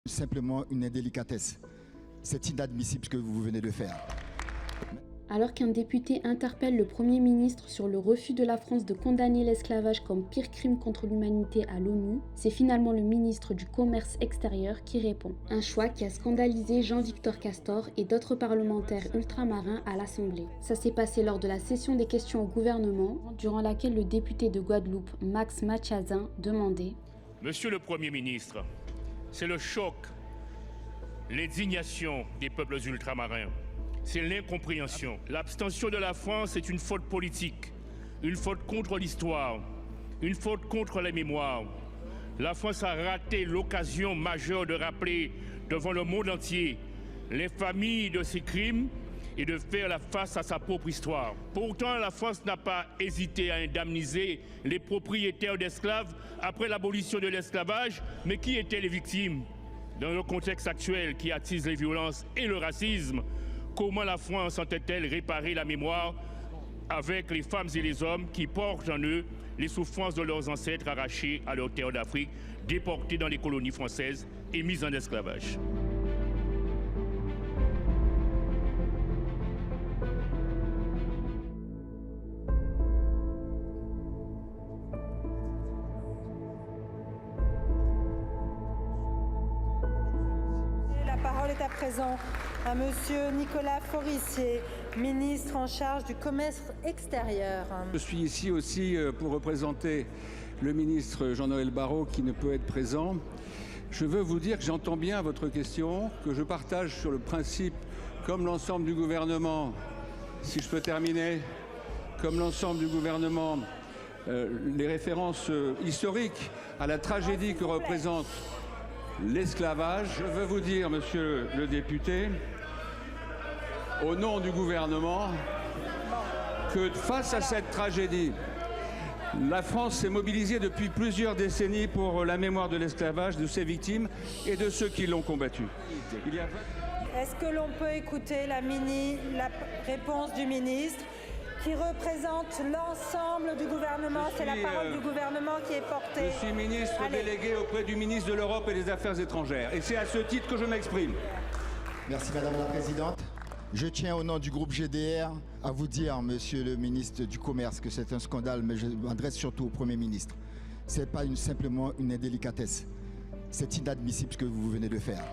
Simplement une indélicatesse. C'est inadmissible ce que vous venez de faire. Alors qu'un député interpelle le Premier ministre sur le refus de la France de condamner l'esclavage comme pire crime contre l'humanité à l'ONU, c'est finalement le ministre du Commerce extérieur qui répond. Un choix qui a scandalisé Jean-Victor Castor et d'autres parlementaires ultramarins à l'Assemblée. Ça s'est passé lors de la session des questions au gouvernement, durant laquelle le député de Guadeloupe, Max Mathiazin, demandait « Monsieur le Premier ministre, c'est le choc, l'indignation des peuples ultramarins. C'est l'incompréhension. L'abstention de la France est une faute politique, une faute contre l'histoire, une faute contre la mémoire. La France a raté l'occasion majeure de rappeler devant le monde entier l'infamie de ses crimes et de faire la face à sa propre histoire. Pourtant, la France n'a pas hésité à indemniser les propriétaires d'esclaves après l'abolition de l'esclavage, mais qui étaient les victimes? Dans le contexte actuel qui attise les violences et le racisme, comment la France entend-elle réparer la mémoire avec les femmes et les hommes qui portent en eux les souffrances de leurs ancêtres arrachés à leur terre d'Afrique, déportés dans les colonies françaises et mis en esclavage? La parole est à présent à Monsieur Nicolas Forissier, ministre en charge du commerce extérieur. Je suis ici aussi pour représenter le ministre Jean-Noël Barrot qui ne peut être présent. Je veux vous dire que j'entends bien votre question, que je partage sur le principe, comme l'ensemble du gouvernement, si je peux terminer, comme l'ensemble du gouvernement, les références historiques à la tragédie que représente l'esclavage. Je veux vous dire, monsieur le député, au nom du gouvernement, que face à cette tragédie, la France s'est mobilisée depuis plusieurs décennies pour la mémoire de l'esclavage, de ses victimes et de ceux qui l'ont combattu. Est-ce que l'on peut écouter la réponse du ministre qui représente l'ensemble du gouvernement? C'est la parole du gouvernement qui est portée. Je suis ministre délégué auprès du ministre de l'Europe et des Affaires étrangères. Et c'est à ce titre que je m'exprime. Merci Madame la Présidente. Je tiens au nom du groupe GDR à vous dire, Monsieur le ministre du Commerce, que c'est un scandale, mais je m'adresse surtout au Premier ministre. Ce n'est pas simplement une indélicatesse. C'est inadmissible ce que vous venez de faire.